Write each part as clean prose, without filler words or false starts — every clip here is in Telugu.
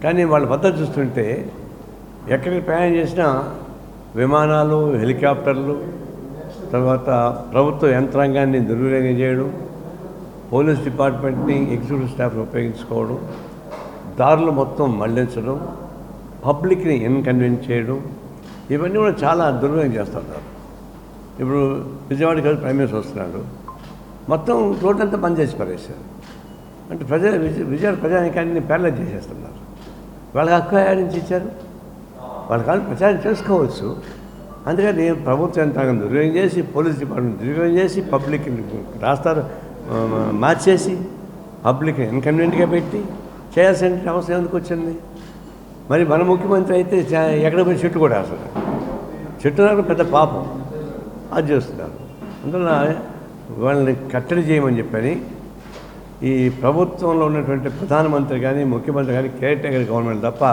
కానీ వాళ్ళ పద్ధతి చూస్తుంటే ఎక్కడికి ప్రయాణం చేసినా విమానాలు, హెలికాప్టర్లు, తర్వాత ప్రభుత్వ యంత్రాంగాన్ని దుర్వినియోగం చేయడం, పోలీస్ డిపార్ట్మెంట్ని ఎగ్జిక్యూటివ్ స్టాఫ్ని ఉపయోగించుకోవడం, దారులు మొత్తం మళ్లించడం, పబ్లిక్ని ఇన్కన్వీనియన్స్ చేయడం, ఇవన్నీ కూడా చాలా దుర్వినియోగం చేస్తున్నారు. ఇప్పుడు విజయవాడకి వెళ్ళి ప్రైమ్ మినిస్టర్ వస్తున్నాడు, మొత్తం రోడ్డంతా బంద్ చేసి పడేశారు. అంటే విజయవాడ ప్రజానికాన్ని ప్యారలైజ్ చేసేస్తున్నారు. వాళ్ళకి హక్కు నుంచి ఇచ్చారు, వాళ్ళ కాదు ప్రచారం చేసుకోవచ్చు. అందుకని ప్రభుత్వ యంత్రాంగం దుర్వినియోగం చేసి, పోలీస్ డిపార్ట్మెంట్ దుర్వినియోగం చేసి, పబ్లిక్ రాస్తారు మార్చేసి, పబ్లిక్ ఇన్కన్వీనియంట్గా పెట్టి చేయాల్సిన అవసరం ఎందుకు వచ్చింది? మరి మన ముఖ్యమంత్రి అయితే ఎక్కడ పోయి చెట్టు కూడా అసలు చెట్టు నాకు పెద్ద పాపం అది చేస్తున్నారు. అందువల్ల వాళ్ళని కట్టడి చేయమని చెప్పని ఈ ప్రభుత్వంలో ఉన్నటువంటి ప్రధానమంత్రి కానీ ముఖ్యమంత్రి కానీ కేర్ టేకర్ గవర్నమెంట్ తప్ప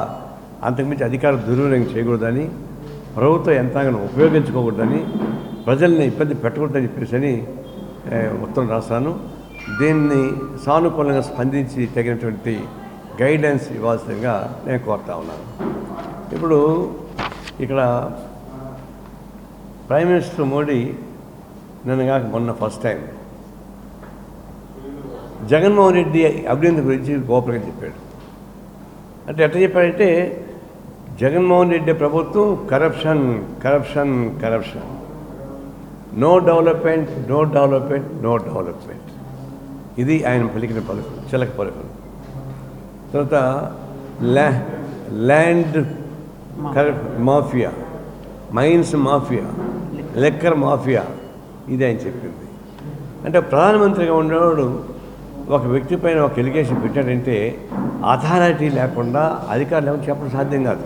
అంతకుమించి అధికారులు దుర్వినియోగం చేయకూడదని, ప్రభుత్వ యంత్రాంగాన్ని ఉపయోగించుకోకూడదని, ప్రజల్ని ఇబ్బంది పెట్టకూడదని చెప్పేసి ఉత్తరం రాస్తాను. దీన్ని సానుకూలంగా స్పందించి తగినటువంటి గైడెన్స్ ఇవ్వాల్సిందిగా నేను కోరుతా ఉన్నాను. ఇప్పుడు ఇక్కడ ప్రైమ్ మినిస్టర్ మోడీ మొన్న ఫస్ట్ టైం జగన్మోహన్ రెడ్డి అభివృద్ధి గురించి గోపరంగా చెప్పాడు. అంటే ఎట్లా చెప్పాడంటే జగన్మోహన్ రెడ్డి ప్రభుత్వం corruption corruption corruption, no development no development no development, ఇది ఆయన పలికిన పలుకులు, చిలక పలుకులు. తర్వాత land mafia, mines mafia, liquor mafia, ఇది ఆయన చెప్పింది. అంటే ప్రధానమంత్రిగా ఉండేవాడు ఒక వ్యక్తి పైన ఒక ఎలిగేషన్ పెట్టాడంటే అథారిటీ లేకుండా, అధికారులు లేకుండా చెప్పడం సాధ్యం కాదు.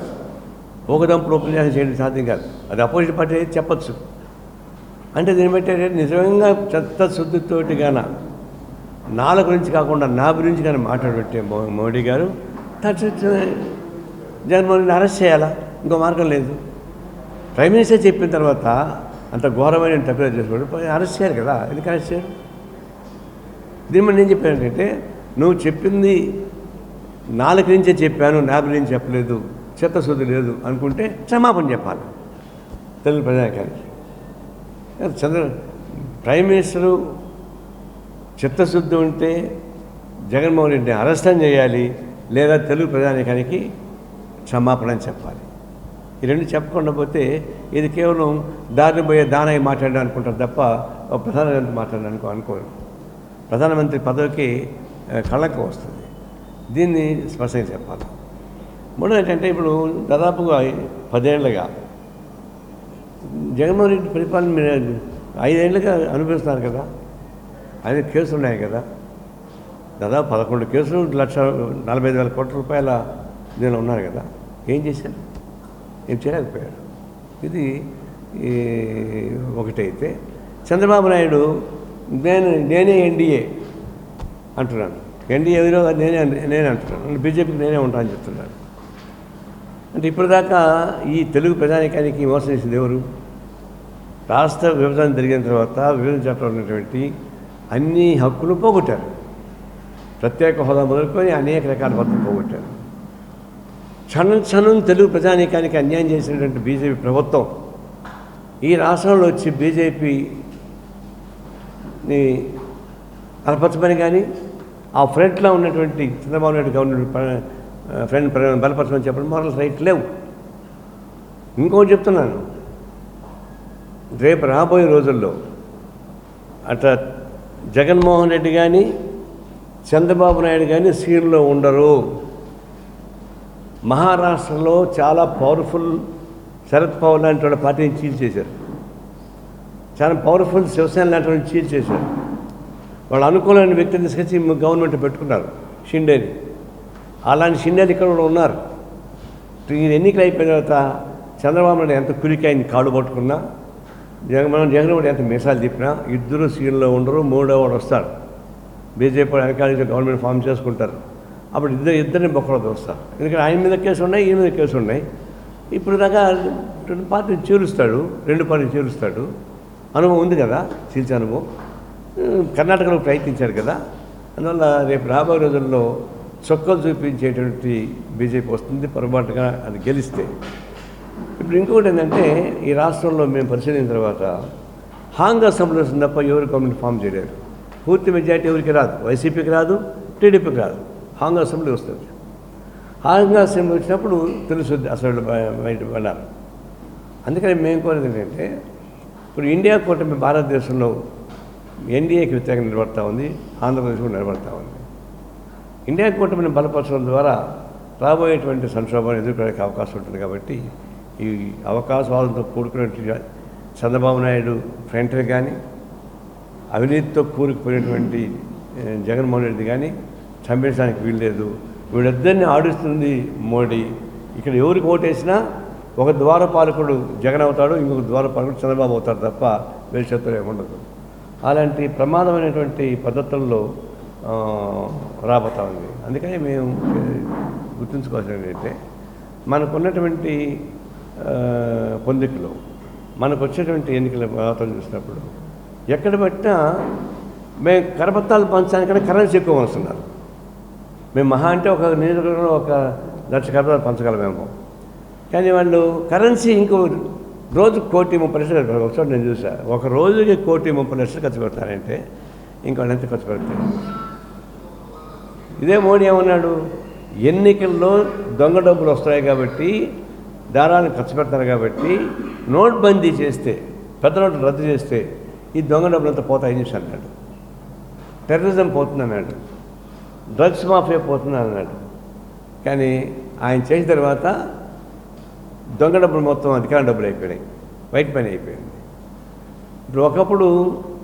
ఊకదంపుడు ఉపన్యాసం చేయడం సాధ్యం కాదు. అది అపోజిట్ పార్టీ అయితే చెప్పచ్చు. అంటే దీన్ని బట్టి నిజంగా చిత్తశుద్ధితోటిగాన నాలుగు గురించి కాకుండా నా గురించి కానీ మాట్లాడబట్టే మోడీ గారు జగన్మోహన్ రెడ్డిని అరెస్ట్ చేయాలా, ఇంకో మార్గం లేదు. ప్రైమ్ మినిస్టర్ చెప్పిన తర్వాత అంత ఘోరమైన తప్పిదా చేసుకోవడం అరెస్ట్ చేయాలి కదా, ఎందుకు అరెస్ట్ చేయరు? దీన్ని నేను చెప్పాను ఏంటంటే, నువ్వు చెప్పింది నాలుగు నుంచే చెప్పాను, నా గురించి చెప్పలేదు, చిత్తశుద్ధి లేదు అనుకుంటే క్షమాపణ చెప్పాలి తెలుగు ప్రజానికానికి. ప్రైమ్ మినిస్టరు చిత్తశుద్ధి ఉంటే జగన్మోహన్ రెడ్డిని అరెస్టం చేయాలి, లేదా తెలుగు ప్రజానికానికి క్షమాపణ అని చెప్పాలి. ఈ రెండు చెప్పకుండా పోతే ఇది కేవలం దారిని పోయే దానయ్య మాట్లాడడం అనుకుంటారు తప్ప ప్రధానమంత్రి మాట్లాడడానికి అనుకోరు. ప్రధానమంత్రి పదవికి కళంకం వస్తుంది. దీన్ని స్పష్టంగా చెప్పాలి. మూడో ఏంటంటే, ఇప్పుడు దాదాపుగా 10 ఏళ్ళుగా జగన్మోహన్ రెడ్డి పరిపాలన మీరు 5 ఏళ్ళుగా అనుభవిస్తున్నారు కదా, 5 కేసులు ఉన్నాయి కదా, దాదాపు 11 కేసులు 1,45,000 కోట్ల రూపాయల దీనిలో ఉన్నారు కదా, ఏం చేశారు? ఏం చేయలేకపోయారు. ఇది ఒకటైతే, చంద్రబాబు నాయుడు నేనే ఎన్డీఏ అంటున్నాను, ఎన్డీఏ ఎవరో నేనే అంటున్నాను, బీజేపీకి నేనే ఉంటానని చెప్తున్నాను. అంటే ఇప్పటిదాకా ఈ తెలుగు ప్రజానికానికి మోసం చేసింది ఎవరు? రాష్ట్ర విభజన జరిగిన తర్వాత విభజన చట్టంలో ఉన్నటువంటి అన్ని హక్కులు పోగొట్టారు. ప్రత్యేక హోదా మొదలుకొని అనేక రకాల పద్ధతులు పోగొట్టారు. క్షణం తెలుగు ప్రజానీకానికి అన్యాయం చేసినటువంటి బీజేపీ ప్రభుత్వం ఈ రాష్ట్రంలో వచ్చి బీజేపీని బలపరచమని కానీ, ఆ ఫ్రంట్లో ఉన్నటువంటి చంద్రబాబు నాయుడు గవర్నమెంట్ ఫ్రంట్ బలపరచమని చెప్పడం మోరల్ రైట్ లేవు. ఇంకోటి చెప్తున్నాను, రేపు రాబోయే రోజుల్లో అట్లా జగన్మోహన్ రెడ్డి కానీ చంద్రబాబు నాయుడు కానీ సీన్లో ఉండరు. మహారాష్ట్రలో చాలా పవర్ఫుల్ శరద్ పవార్ లాంటి వాళ్ళ పార్టీని చీల్చేశారు. చాలా పవర్ఫుల్ శివసేన లాంటి వాళ్ళని చీల్చేశారు. వాళ్ళు అనుకూలమైన వ్యక్తిని తీసుకొచ్చి గవర్నమెంట్ పెట్టుకున్నారు, షిండేని. అలాంటి షిండేలు ఇక్కడ కూడా ఉన్నారు. ఎన్నికలు అయిపోయిన తర్వాత చంద్రబాబు నాయుడు ఎంత కులికాయని కాళ్ళు పట్టుకున్నా, జగన్మోహన్ ఎంత మీసాలు తిప్పినా ఇద్దరు సీన్లో ఉండరు. మూడో వాడు వస్తాడు, బీజేపీ వెనకాల గవర్నమెంట్ ఫామ్ చేసుకుంటారు. అప్పుడు ఇద్దరిని బొక్కలో వస్తారు. ఎందుకంటే ఆయన మీద కేసు ఉన్నాయి, ఈయన మీద కేసు ఉన్నాయి. ఇప్పుడు దాకా 2 పార్టీలు చేరుస్తాడు, 2 పార్టీలు చేరుస్తాడు. అనుభవం ఉంది కదా, చీల్చే అనుభవం. కర్ణాటకలో ప్రయత్నించారు కదా. అందువల్ల రేపు రాబోయే రోజుల్లో చొక్కలు చూపించేటువంటి బీజేపీ వస్తుంది పొరపాటుగా అది గెలిస్తే. ఇప్పుడు ఇంకొకటి ఏంటంటే ఈ రాష్ట్రంలో మేము పరిశీలించిన తర్వాత హాంగ్ అసెంబ్లీ వస్తుంది తప్ప ఎవరు గవర్నమెంట్ ఫామ్ చేయలేరు. పూర్తి మెజార్టీ ఎవరికి రాదు, వైసీపీకి రాదు, టీడీపీకి రాదు. హాంగ్ అసెంబ్లీ వస్తుంది. హాంగ్ అసెంబ్లీ వచ్చినప్పుడు తెలుస్తుంది అసలు బయట పడారు. అందుకని మేము కోరేది ఏంటంటే ఇప్పుడు ఇండియా కూటమి భారతదేశంలో ఎన్డీఏకి వ్యతిరేకంగా నిలబడతా ఉంది, ఆంధ్రప్రదేశ్ కూడా నిలబడతా ఉంది. ఇండియా కూటమిని బలపరచడం ద్వారా రాబోయేటువంటి సంక్షోభాన్ని ఎదుర్కోవడానికి అవకాశం ఉంటుంది. కాబట్టి ఈ అవకాశవాదంతో కూడుకున్నటువంటి చంద్రబాబు నాయుడు ఫ్రంట్ని కానీ అవినీతితో కూరుకుపోయినటువంటి జగన్మోహన్ రెడ్డి కానీ చంపేయడానికి వీల్లేదు. వీళ్ళిద్దరిని ఆడిస్తుంది మోడీ. ఇక్కడ ఎవరికి ఓటేసినా ఒక ద్వారపాలకుడు జగన్ అవుతాడు, ఇంకొక ద్వారపాలకుడు చంద్రబాబు అవుతాడు తప్ప వేరే చేతులు ఏముండదు. అలాంటి ప్రమాదమైనటువంటి పద్ధతుల్లో రాబోతా ఉంది. అందుకని మేము గుర్తుంచుకోవాల్సింది ఏంటంటే మనకున్నటువంటి పొందికలు మనకు వచ్చేటువంటి ఎన్నికల వాతావరణం చూసినప్పుడు ఎక్కడ పెట్టినా మేము కరపత్రాలు పంచడానికన్నా కరెన్సీ ఎక్కువ వస్తున్నారు. మేము మహా అంటే ఒక నియోజకవర్గంలో 1,00,000 కరపత్రాలు పంచగలమేమో, కానీ వాళ్ళు కరెన్సీ ఇంకో రోజు 1,30,00,000 ఖర్చు పెడతారు. ఒకసారి నేను చూసా, ఒక రోజుకి 1,30,00,000 ఖర్చు పెడతారంటే ఇంకోళ్ళు ఎంత ఖర్చు పెడతారు. ఇదే మోడీ ఏమన్నాడు, ఎన్నికల్లో దొంగ డబ్బులు వస్తాయి కాబట్టి దారాలను ఖర్చు పెడతారు కాబట్టి నోట్బందీ చేస్తే, పెద్ద నోట్లు రద్దు చేస్తే ఈ దొంగ డబ్బులు అంతా పోతాయని చెప్పి అన్నాడు. టెర్రరిజం పోతుంది అన్నాడు, డ్రగ్స్ మాఫియా పోతుంది అన్నాడు. కానీ ఆయన చేసిన తర్వాత దొంగ డబ్బులు మొత్తం అధికార డబ్బులు అయిపోయాయి, వైట్ పని అయిపోయింది. ఇప్పుడు ఒకప్పుడు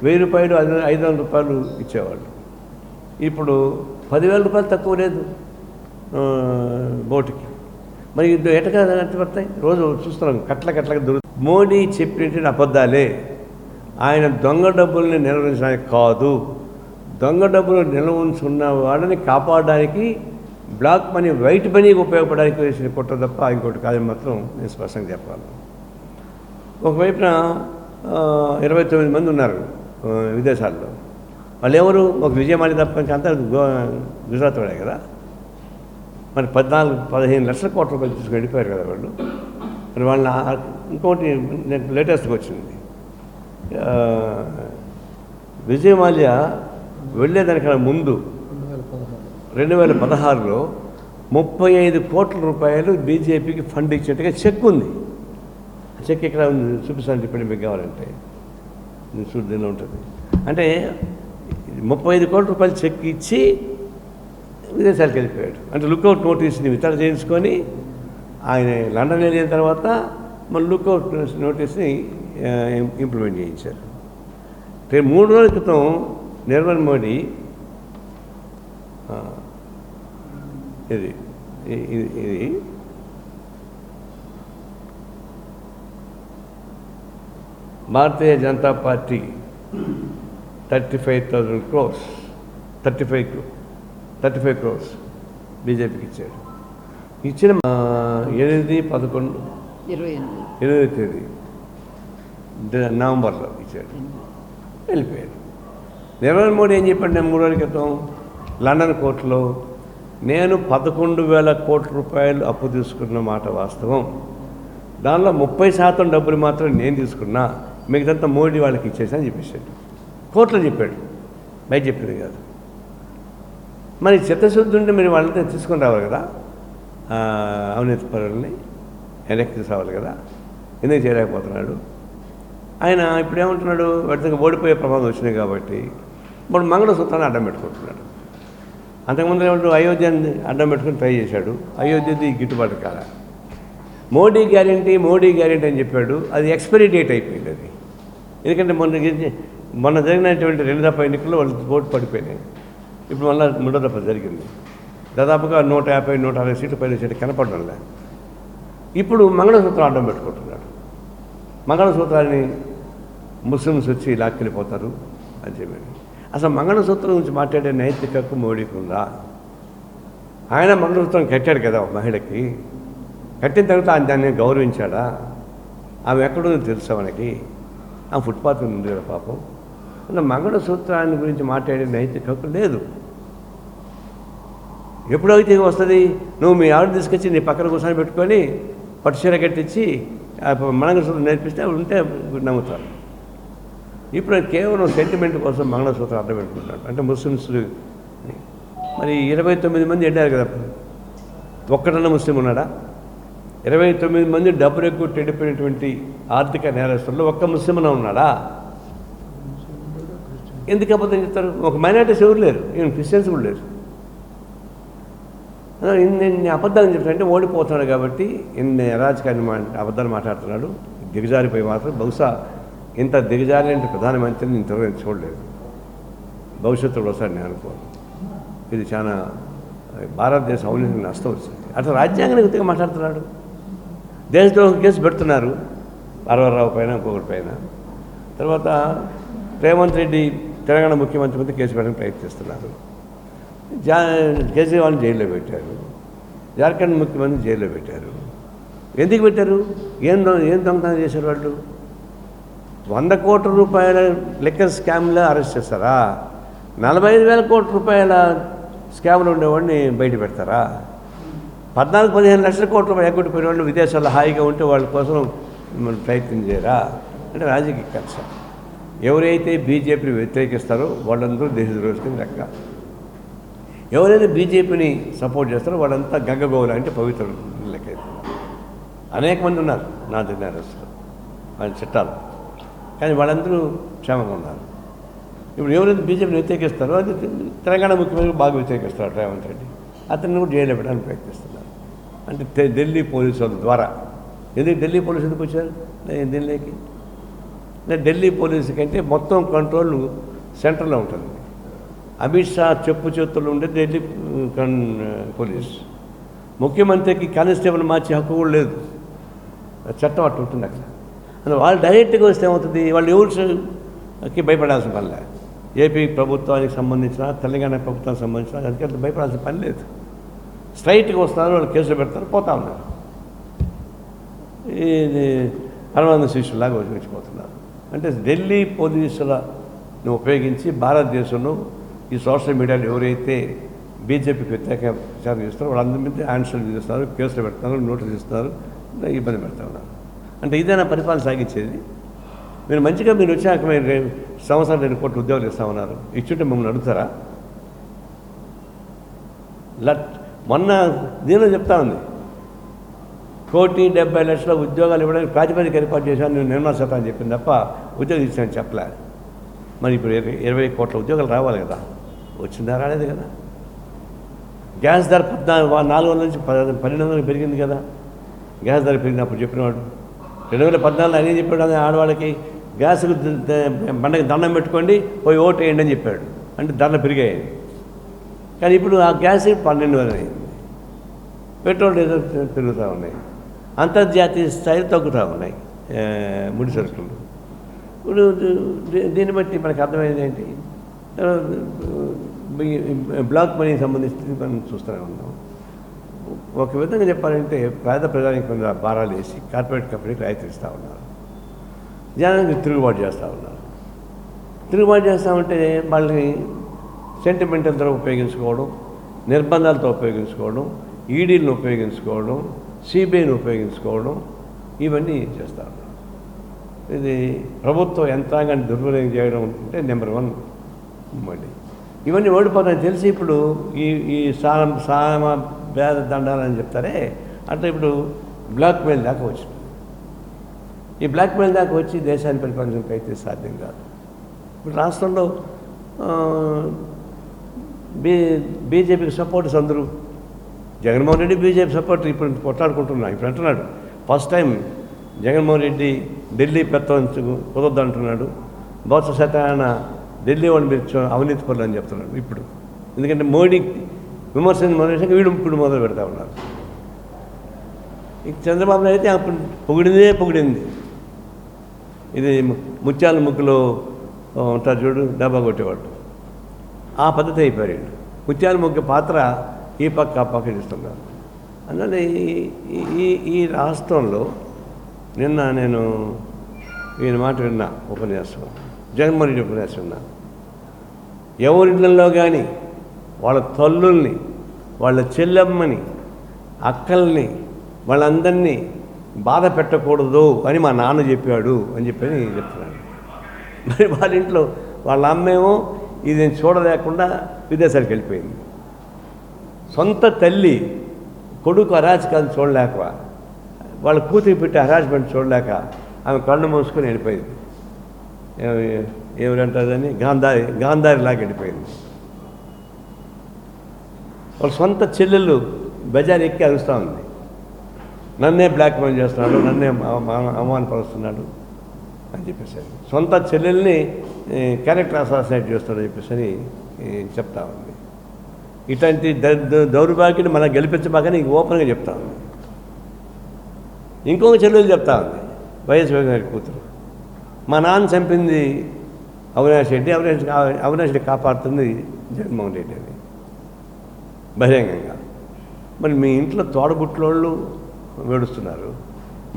1,000 రూపాయలు 500 రూపాయలు ఇచ్చేవాళ్ళు, ఇప్పుడు 10,000 రూపాయలు తక్కువ లేదు బోటుకి. మరి ఎట్టగా పడతాయి? రోజు చూస్తున్నాం కట్లగా మోడీ చెప్పినటువంటి అబద్ధాలే. ఆయన దొంగ డబ్బుల్ని నిల్వరించడానికి కాదు, దొంగ డబ్బులు నిల్వ ఉంచుకున్న వాళ్ళని కాపాడడానికి బ్లాక్ మనీ వైట్ మనీకి ఉపయోగపడడానికి వేసిన కుట్ర తప్ప ఇంకోటి కాదని మాత్రం నేను స్పష్టంగా చెప్పాలి. ఒకవైపున 29 మంది ఉన్నారు విదేశాల్లో. వాళ్ళు ఎవరు? ఒక విజయమాలి తప్ప అంతా గుజరాత్ వాడే కదా. మరి 14-15 లక్షల కోట్ల రూపాయలు తీసుకుని వెళ్ళిపోయారు కదా వాళ్ళు. మరి వాళ్ళని ఇంకోటి లేటెస్ట్గా వచ్చింది, విజయమాల్య వెళ్ళేదానికన్నా ముందు 2016లో 35 కోట్ల రూపాయలు బీజేపీకి ఫండ్ ఇచ్చేట్టుగా చెక్ ఉంది. చెక్ ఇక్కడ ఉంది, చూపిస్తాను ఇప్పుడు మీకు కావాలంటే దీనిలో ఉంటుంది. అంటే 35 కోట్ల రూపాయలు చెక్ ఇచ్చి విదేశాలకు వెళ్ళిపోయాడు. అంటే లుక్అవుట్ నోటీస్ని వితరణ చేయించుకొని ఆయన లండన్ వెళ్ళిన తర్వాత మళ్ళీ లుక్అవుట్ నోటీస్ని ఇంప్లిమెంట్ చేయించారు. 3 రోజుల క్రితం నరేంద్ర మోడీ ఇది Bharatiya Janata party 35,000 crores 35 crores బీజేపీకి ఇచ్చాడు. ఇచ్చిన 8-11 తేదీ నవంబర్లో ఇచ్చాడు, వెళ్ళిపోయాడు. నరేంద్ర మోడీ ఏం చెప్పాడు? నేను 3 రోజుల క్రితం లండన్ కోర్టులో నేను 11,000 కోట్ల రూపాయలు అప్పు తీసుకున్న మాట వాస్తవం, దానిలో 30% డబ్బులు మాత్రం నేను తీసుకున్నా, మిగతా మోడీ వాళ్ళకి ఇచ్చేసా అని చెప్పేశాడు. కోర్టులో చెప్పాడు, బయట చెప్పింది కాదు. మరి చిత్తశుద్ధి ఉంటే మీరు వాళ్ళంతా తీసుకొని రావాలి కదా, అవినీతి పరులని వెనక్కి తీసుకురావాలి కదా. ఎందుకు చేయలేకపోతున్నాడు ఆయన? ఇప్పుడు ఏమంటున్నాడు, వాటికి ఓడిపోయే ప్రమాదం వచ్చినాయి కాబట్టి ఇప్పుడు మంగళసూత్రాన్ని అడ్డం పెట్టుకుంటున్నాడు. అంతకుముందు ఏమంటూ అయోధ్యని అడ్డం పెట్టుకుని ట్రై చేశాడు, అయోధ్యది గిట్టుబాటు కాదా. మోడీ గ్యారెంటీ అని చెప్పాడు, అది ఎక్స్పైరీ డేట్ అయిపోయింది అది. ఎందుకంటే మొన్న జరిగినటువంటి 2 దఫా ఎన్నికల్లో వాళ్ళు ఓటు పడిపోయినాయి. ఇప్పుడు మళ్ళీ 3వ దఫా జరిగింది. దాదాపుగా 150-160 సీట్లు పైన సీట్లు కనపడడం లేదు. ఇప్పుడు మంగళసూత్రం అడ్డం పెట్టుకుంటున్నాడు. మంగళసూత్రాన్ని ముస్లిమ్స్ వచ్చి లాక్కెళ్ళిపోతారు అని చెప్పి. అసలు మంగళసూత్రం గురించి మాట్లాడే నైతిక హక్కు మోడీకి ఉందా? ఆయన మంగళసూత్రం కట్టాడు కదా మహిళకి, కట్టిన తర్వాత ఆయన దాన్ని గౌరవించాడా? ఆమె ఎక్కడుందో తెలుసా మనకి? ఆ ఫుట్పాత్ ఉంది కదా పాపం. మంగళసూత్రాన్ని గురించి మాట్లాడే నైతిక హక్కు లేదు. ఎప్పుడైతే వస్తుంది? నువ్వు మీ ఆవిడ తీసుకొచ్చి నీ పక్కన కూర్చొని పెట్టుకొని పట్టు చీర కట్టించి మంగళసూత్రం నేర్పిస్తే ఉంటే నమ్ముతారు. ఇప్పుడు కేవలం సెంటిమెంట్ కోసం మంగళసూత్రం అడ్డం పెట్టుకుంటాడు. అంటే ముస్లిమ్స్ మరి 29 మంది వెళ్ళారు కదా, ఒక్కడన్నా ముస్లిం ఉన్నాడా? 29 మంది డబ్బులు ఎక్కువ చెడిపోయినటువంటి ఆర్థిక నేరస్తుల్లో ఒక్క ముస్లింనా ఉన్నాడా? ఎందుకు అబద్ధం చెప్తారు? ఒక మైనారిటీస్ ఎవరు లేరు, ఈవెన్ క్రిస్టియన్స్ కూడా లేరు. ఇన్ని అబద్ధాలు చెప్తానంటే ఓడిపోతున్నాడు కాబట్టి ఇన్ని అరాజకాన్ని అబద్ధాలు మాట్లాడుతున్నాడు. దిగజారిపోయి మాత్రం బహుశా ఇంత దిగజారి అంటే ప్రధానమంత్రిని ఇంతవరకు చూడలేదు. భవిష్యత్తులో వస్తాడు నేను అనుకోను. ఇది చాలా భారతదేశ అవినీతికి నష్టం వచ్చింది. అట్లా రాజ్యాంగాన్ని గుర్తుగా మాట్లాడుతున్నాడు. దేశద్రోహ కేసు పెడుతున్నారు అరవరావు పైన, ఇంకొకటి పైన. తర్వాత రేవంత్ రెడ్డి తెలంగాణ ముఖ్యమంత్రి మీద కేసు పెట్టడానికి ప్రయత్నిస్తున్నారు. కేజ్రీవాల్ని జైల్లో పెట్టారు. జార్ఖండ్ ముఖ్యమంత్రి జైల్లో పెట్టారు. ఎందుకు పెట్టారు? ఏం దొంగతనం చేశారు వాళ్ళు? 100 కోట్ల రూపాయల లిక్కర్ స్కామ్లో అరెస్ట్ చేస్తారా? 45,000 కోట్ల రూపాయల స్కామ్లు ఉండేవాడిని బయట పెడతారా? 14-15 లక్షల కోట్ల రూపాయలు ఎగ్గొట్టిపోయిన వాళ్ళు విదేశాల్లో హాయిగా ఉంటే వాళ్ళ కోసం ప్రయత్నం చేయరా? అంటే రాజకీయ ఖర్చు. ఎవరైతే బీజేపీని వ్యతిరేకిస్తారో వాళ్ళందరూ దేశద్రోహులని లెక్క. ఎవరైతే బీజేపీని సపోర్ట్ చేస్తారో వాళ్ళంతా గంగగోవులు అంటే పవిత్ర లెక్క అవుతున్నారు. అనేక మంది ఉన్నారు నా నేరస్తులు, వాళ్ళ చట్టాలు. కానీ వాళ్ళందరూ క్షేమంగా ఉన్నారు. ఇప్పుడు ఎవరైతే బీజేపీని వ్యతిరేకిస్తారో అది తెలంగాణ ముఖ్యమంత్రి బాగా వ్యతిరేకిస్తారు రేవంత్ రెడ్డి. అతన్ని కూడా జైల్లో పెట్టడానికి ప్రయత్నిస్తున్నారు. అంటే ఢిల్లీ పోలీసుల ద్వారా. ఎందుకు ఢిల్లీ పోలీసు ఎందుకు వచ్చారు ఢిల్లీకి? ఢిల్లీ పోలీసు కంటే మొత్తం కంట్రోల్ సెంటర్లో ఉంటుంది. అమిత్ షా చెప్పు చేతుల్లో ఉండే ఢిల్లీ పోలీస్. ముఖ్యమంత్రికి కానిస్టేబుల్ మార్చే హక్కు కూడా లేదు. చట్టం అట్టు ఉంటుంది అక్కడ. అందులో వాళ్ళు డైరెక్ట్గా వస్తే ఏమవుతుంది? వాళ్ళు ఎవరికి భయపడాల్సిన పని లేదు. ఏపీ ప్రభుత్వానికి సంబంధించిన, తెలంగాణ ప్రభుత్వానికి సంబంధించిన అధికారులు భయపడాల్సిన పని లేదు. స్ట్రైట్గా వస్తున్నారు, వాళ్ళు కేసులు పెడతారు, పోతా ఉన్నారు. ఇది పరమానంద శిష్యులాగా వచ్చిపోతున్నారు. అంటే ఢిల్లీ పోలీసులను ఉపయోగించి భారతదేశంలో ఈ సోషల్ మీడియాలో ఎవరైతే బీజేపీకి వ్యతిరేక ప్రచారం చేస్తారో వాళ్ళందరి మీద ఆన్సర్లు చేస్తున్నారు, కేసులు పెడుతున్నారు, నోటీసులు ఇస్తున్నారు, ఇబ్బంది పెడతా ఉన్నారు. అంటే ఇదేనా పరిపాలన సాగించేది? మీరు మంచిగా మీరు వచ్చాక మీరు సంవత్సరం 2 కోట్ల ఉద్యోగాలు ఇస్తామన్నారు. ఇచ్చుంటే మమ్మల్ని అడుగుతారా? మొన్న దీనిలో చెప్తా ఉంది, 1,70,00,000 ఉద్యోగాలు ఇవ్వడానికి ప్రాతిపదిక ఏర్పాటు చేశాను నేను నిర్మలా సీతారామన్ చెప్పింది తప్ప ఉద్యోగం ఇచ్చానని చెప్పలే. మరి ఇప్పుడు 20 కోట్ల ఉద్యోగాలు రావాలి కదా, వచ్చిందా? రాలేదు కదా. గ్యాస్ ధర 400 నుంచి 1200 పెరిగింది కదా. గ్యాస్ ధర పెరిగినప్పుడు చెప్పినవాడు 2014 ఆయన చెప్పాడు, ఆడవాళ్ళకి గ్యాస్కు పండగ దండం పెట్టుకోండి, పోయి ఓటు వేయండి అని చెప్పాడు. అంటే ధరలు పెరిగాయి. కానీ ఇప్పుడు ఆ గ్యాస్ 12,000 అయింది. పెట్రోల్ డీజిల్ పెరుగుతూ ఉన్నాయి. అంతర్జాతీయ స్థాయిలో తగ్గుతూ ఉన్నాయి ముడి సరుకులు. ఇప్పుడు దీన్ని బట్టి మనకు అర్థమైంది ఏంటి? బ్లాక్ మనీకి సంబంధించి మనం చూస్తూనే ఉన్నాం. ఒక విధంగా చెప్పాలంటే పేద ప్రజానికి కొంత భారాలు వేసి కార్పొరేట్ కంపెనీకి రాయితీ ఇస్తూ ఉన్నారు. జనానికి తిరుగుబాటు చేస్తూ ఉన్నారు. తిరుగుబాటు చేస్తామంటే వాళ్ళని సెంటిమెంటల్తో ఉపయోగించుకోవడం, నిర్బంధాలతో ఉపయోగించుకోవడం, ఈడీలను ఉపయోగించుకోవడం, సిబిఐని ఉపయోగించుకోవడం, ఇవన్నీ చేస్తూ ఉన్నారు. ఇది ప్రభుత్వ యంత్రాంగాన్ని దుర్వినియోగం చేయడం అంటే నెంబర్ 1. మళ్ళీ ఇవన్నీ ఓడిపోతాయని తెలిసి ఇప్పుడు ఈ సామ భేద దండాలని చెప్తారే, అట్లా ఇప్పుడు బ్లాక్మెయిల్ దాకా వచ్చింది. ఈ బ్లాక్మెయిల్ దాకా వచ్చి దేశాన్ని పరిపాలించడం ప్రయత్నం సాధ్యం కాదు. ఇప్పుడు రాష్ట్రంలో బీజేపీకి సపోర్టర్స్ అందరూ, జగన్మోహన్ రెడ్డి బీజేపీ సపోర్టర్ ఇప్పుడు కొట్లాడుకుంటున్నాడు. ఇప్పుడు అంటున్నాడు ఫస్ట్ టైం జగన్మోహన్ రెడ్డి ఢిల్లీ పెత్తనం కుదరద్దు అంటున్నాడు. బొత్స సత్యనారాయణ ఢిల్లీ వాళ్ళు మీరు అవినీతి పనులు అని చెప్తున్నాడు ఇప్పుడు. ఎందుకంటే మోడీ విమర్శించి మొదలు వీడు ఇప్పుడు మొదలు పెడతా ఉన్నారు. చంద్రబాబు నాయుడు అయితే అప్పుడు పొగిడింది. ఇది ముత్యాల ముగ్గులో ఉంటారు చూడు, డబ్బా కొట్టేవాడు, ఆ పద్ధతి అయిపోయాడు. ముత్యాల ముగ్గు పాత్ర ఈ పక్క ఆ పక్క ఇస్తున్నారు. అందువల్ల ఈ రాష్ట్రంలో నిన్న నేను ఈయన మాట విన్నా, ఉపన్యాసం, జగన్మోహన్ రెడ్డి ఉపన్యాసం విన్నా. ఎవరిళ్ళల్లో కానీ వాళ్ళ తల్లుల్ని వాళ్ళ చెల్లెమ్మని, అక్కల్ని, వాళ్ళందరినీ బాధ పెట్టకూడదు అని మా నాన్న చెప్పాడు అని చెప్పి చెప్తున్నాడు. మరి వాళ్ళ ఇంట్లో వాళ్ళ అమ్మేమో ఇది చూడలేకుండా విదేశాలకు వెళ్ళిపోయింది. సొంత తల్లి కొడుకు అరాచకాలు చూడలేక, వాళ్ళ కూతురు పెట్టి హరాస్మెంట్ చూడలేక ఆమె కళ్ళు మూసుకొని వెళ్ళిపోయింది. ఏమంటారని గాంధారిలాగా వెళ్ళిపోయింది. వాళ్ళ సొంత చెల్లెళ్ళు బజార్ ఎక్కి అరుస్తూ ఉంది, నన్నే బ్లాక్మెయిల్ చేస్తున్నాడు, నన్నే అవమానపరుస్తున్నాడు అని చెప్పేసి, సొంత చెల్లెల్ని క్యారెక్టర్ అసాసినేట్ చేస్తాడని చెప్పేసి చెప్తా ఉంది. ఇట్లాంటి దౌర్భాగ్యం మనం గెలిపించబాకని ఓపెన్గా చెప్తా ఉంది. ఇంకొక చెల్లెలు చెప్తా ఉంది, వైఎస్ గారి కూతురు, మా నాన్న చంపింది అవినాష్ రెడ్డి, అవినాష్ని కాపాడుతుంది జగన్మోహన్ రెడ్డి అని బహిరంగంగా. మరి మీ ఇంట్లో తోడబుట్లోళ్ళు వేడుస్తున్నారు,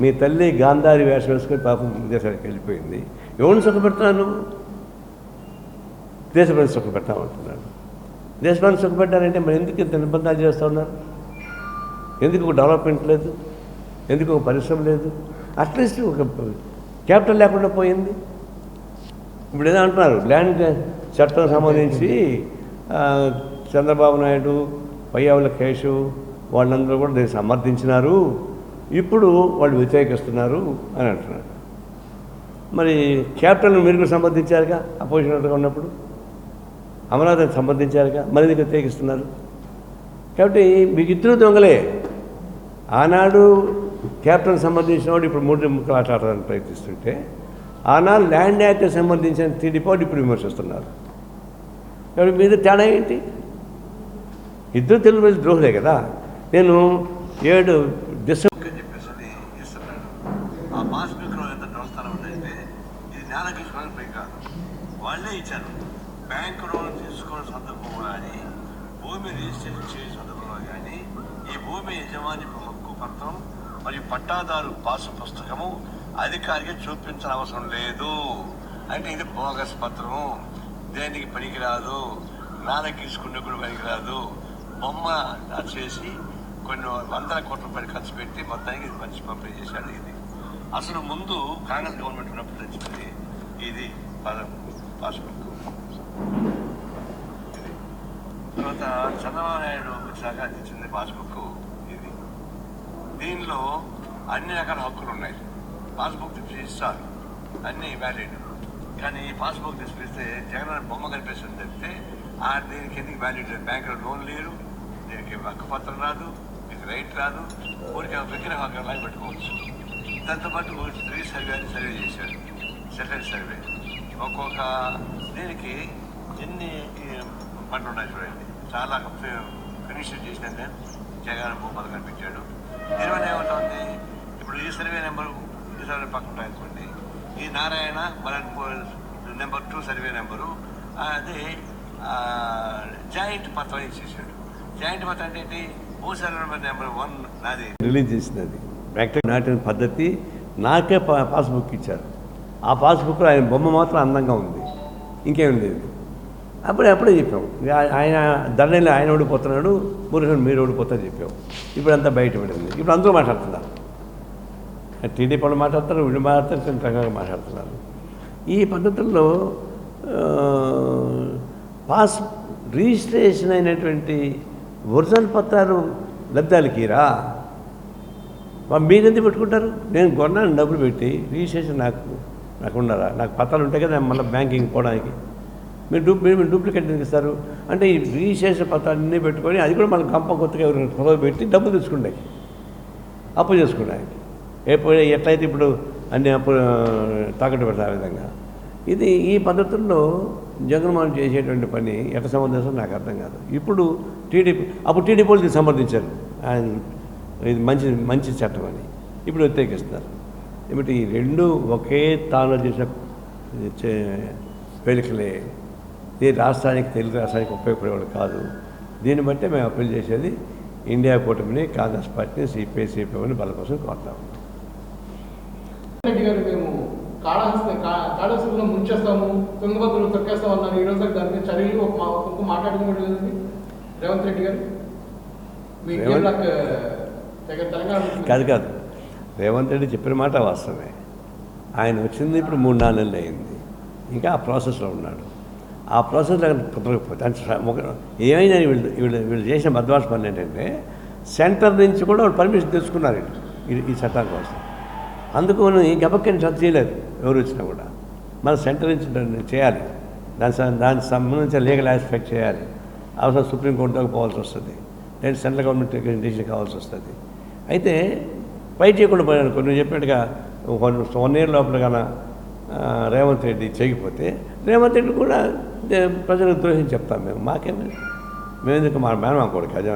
మీ తల్లి గాంధారి వేషం వేసుకొని పాపం దేశానికి వెళ్ళిపోయింది, ఎవరిని సుఖపెడుతున్నాను? దేశపతిని సుఖపెట్టామంటున్నాడు. దేశపతిని సుఖపెట్టారంటే మరి ఎందుకు ఇంత నిబంధనలు చేస్తూ ఉన్నారు? ఎందుకు ఒక డెవలప్మెంట్ లేదు? ఎందుకు ఒక పరిశ్రమ లేదు? అట్లీస్ట్ ఒక క్యాపిటల్ లేకుండా పోయింది. ఇప్పుడు ఏదో అంటున్నారు, ల్యాండ్ చట్టం సంబంధించి చంద్రబాబు నాయుడు, పయ్యావుల కేశవ్ వాళ్ళందరూ కూడా దీన్ని సమర్థించినారు, ఇప్పుడు వాళ్ళు వ్యతిరేకిస్తున్నారు అని అంటున్నారు. మరి క్యాపిటల్ను మీరు కూడా సమర్థించారుగా అపోజిషన్గా ఉన్నప్పుడు, అమరావతిని సమర్థించారుగా, మరి ఎందుకు వ్యతిరేకిస్తున్నారు? కాబట్టి మీకు ఇద్దరు దొంగలే. ఆనాడు క్యాపిటల్ సంబంధించిన వాడు ఇప్పుడు మూడు ముక్కలు ఆటలాడడానికి ప్రయత్నిస్తుంటే, ఆనాడు ల్యాండ్ యాక్ట్కి సంబంధించిన టీడీపీ ఇప్పుడు విమర్శిస్తున్నారు. కాబట్టి మీద తేడా ఏంటి? ఇద్దరు తెలుగు ప్రజలు ద్రోహులే కదా. నేను 7 డిసెంబర్ అని చెప్పేసి ఇస్తున్నాడు. ఆ పాస్బుక్లో ఎంత దొంగతనం ఉందంటే ఇది నేలకి పై కాదు, వాళ్ళే ఇచ్చారు. బ్యాంకు లోన్ తీసుకున్న సందర్భంలో కానీ, భూమి రిజిస్ట్రేషన్ చేసే సందర్భంలో కానీ, ఈ భూమి యజమాని హక్కు పత్రం మరియు పట్టాదారు పాసు పుస్తకము అధికారికి చూపించిన అవసరం లేదు. అంటే ఇది బోగస్ పత్రము, దేనికి పనికిరాదు, నాన్నగీసుకునే కూడా పనికిరాదు, బొమ్మ చేసి కొన్ని వందల కోట్ల రూపాయలు ఖర్చు పెట్టి మొత్తానికి ఇది మంచి పంపిణీ చేశాడు. ఇది అసలు ముందు కాంగ్రెస్ గవర్నమెంట్ ఉన్నప్పుడు తెచ్చింది ఇది పాస్బుక్. ఇది తర్వాత చంద్రబాబు నాయుడు వచ్చాక తెచ్చింది పాస్బుక్. ఇది దీనిలో అన్ని రకాల హక్కులు ఉన్నాయి. పాస్బుక్ ఇస్తారు, అన్నీ వ్యాలిడ్. కానీ పాస్బుక్ తీసుకొస్తే జగన్ బొమ్మ కనిపిస్తుంది తప్పితే దీనికి ఎందుకు వ్యాలిడ్ లేదు. బ్యాంకులో లోన్ లేరు, దీనికి హక్కుపత్రం రాదు, దీనికి రైట్ రాదు, ఊరికి విగ్రహాలు పెట్టుకోవచ్చు. దాంతోపాటు సర్వే అని సర్వే చేశాడు, సెటిల్ సర్వే. ఒక్కొక్క దీనికి ఎన్ని పంటలు ఉన్నాయి చూడండి, చాలా ఫినిష్ చేసినాక జగన్ భూ పథకం పెట్టాడు. దీనివల్ల ఏమవుతుంది, ఇప్పుడు ఈ సర్వే నెంబరు ఈ సర్వే పక్కన రాసుకోండి, ఈ నారాయణ నెంబర్ 2 సర్వే నెంబరు అది జాయింట్ పత్రం ఇచ్చేసాడు. జాయింట్ పత్రం అంటే ఏంటి, భూ సర్వే నెంబర్ 1 నాది రిలీజ్ చేసినది. బ్యాక్టీరియా నాటిన పద్ధతి నాకే పాస్బుక్ ఇచ్చారు. ఆ పాస్బుక్లో ఆయన బొమ్మ మాత్రం అందంగా ఉంది, ఇంకేం లేదు. అప్పుడే చెప్పాం, ఆయన దండలో ఆయన ఓడిపోతున్నాడు, మురుగన్ మీరు ఓడిపోతారని చెప్పాం. ఇప్పుడు అంతా బయటపడింది. ఇప్పుడు అందరూ మాట్లాడుతున్నారు, టీడీపీ వాళ్ళు మాట్లాడతారు, వీళ్ళు మాట్లాడతారు, చిన్న రకంగా మాట్లాడుతున్నారు. ఈ పద్ధతుల్లో రిజిస్ట్రేషన్ అయినటువంటి ఒరిజినల్ పత్రాలు లబ్ధాలకిరా మీరెందుకు పెట్టుకుంటారు? నేను కొన్నాను డబ్బులు పెట్టి, రిజిస్ట్రేషన్ నాకు ఉన్నారా? నాకు పత్రాలు ఉంటాయి కదా మళ్ళీ బ్యాంకింగ్ పోవడానికి. మీరు డూప్లికేట్ ఎందుకు ఇస్తారు? అంటే ఈ రిజిస్ట్రేషన్ పత్రాలు అన్నీ పెట్టుకొని అది కూడా మన గంప కొత్తగా ఎవరైనా పొదవ పెట్టి డబ్బులు తీసుకుంటాయి, అప్పు చేసుకున్నాయి. ఎట్లయితే ఇప్పుడు అన్ని అప్పు తాకట్టు పెడతారు ఆ విధంగా. ఈ పద్ధతుల్లో జగన్మోహన్ చేసేటువంటి పని ఎట్లా సమర్థించాలో నాకు అర్థం కాదు. ఇప్పుడు అప్పుడు టీడీపీ వాళ్ళు సమర్థించారు, ఆయన ఇది మంచి చట్టం అని. ఇప్పుడు వ్యతిరేకిస్తున్నారు. ఏమిటి ఈ రెండు ఒకే తాను చేసిన పేలికలే. ఇది రాష్ట్రానికి, తెలుగు రాష్ట్రానికి ఉపయోగపడేవాడు కాదు. దీన్ని బట్టే మేము అప్పీల్ చేసేది ఇండియా కూటమిని, కాంగ్రెస్ పార్టీని, సిపిఐని బల కోసం కోరుతాము. మేము కాళహస్తిలో ముంచేస్తాము, తుంగభద్రలు తొక్కేస్తామన్నారు. ఈరోజు దాని మీద చర్యలు మాట్లాడుకోవడం లేదండి రేవంత్ రెడ్డి గారు. మీ రేవంత్ నాకు తెలంగాణ కాదు కాదు రేవంత్ రెడ్డి చెప్పిన మాట వాస్తవమే. ఆయన వచ్చింది ఇప్పుడు 3-4 నెలలు అయింది, ఇంకా ఆ ప్రాసెస్లో ఉన్నాడు. ఆ ప్రాసెస్లో కుదరకపోతే ఏమైనా వీళ్ళు చేసిన బద్వాష పని ఏంటంటే సెంటర్ నుంచి కూడా వాళ్ళు పర్మిషన్ తెచ్చుకున్నారు ఈ చట్టాల కోసం. అందుకు గబక్కని రద్దు చేయలేదు ఎవరు వచ్చినా కూడా. మన సెంటర్ నుంచి చేయాలి, దానికి సంబంధించిన లీగల్ ఆస్పెక్ట్ చేయాలి. అవసరం సుప్రీంకోర్టు దాకా పోవాల్సి వస్తుంది, లేదా సెంట్రల్ గవర్నమెంట్ డెసిషన్ కావాల్సి వస్తుంది. అయితే ఫైట్ చేయకుండా పోయాను. కొన్ని చెప్పినట్టుగా 1 year లోపల కన్నా రేవంత్ రెడ్డి చేయకపోతే రేవంత్ రెడ్డి కూడా ప్రజలకు ద్రోహం చెప్తాం మేము ఎందుకు మా మేనమా కొడుకు అది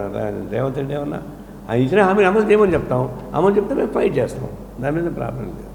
రేవంత్ రెడ్డి ఏమన్నా ఆయన ఇచ్చిన హామీని అమలు చేయమని చెప్తాం, అమలు చెప్తే మేము ఫైట్ చేస్తాం, దాని మీద ప్రాబ్లం లేదు.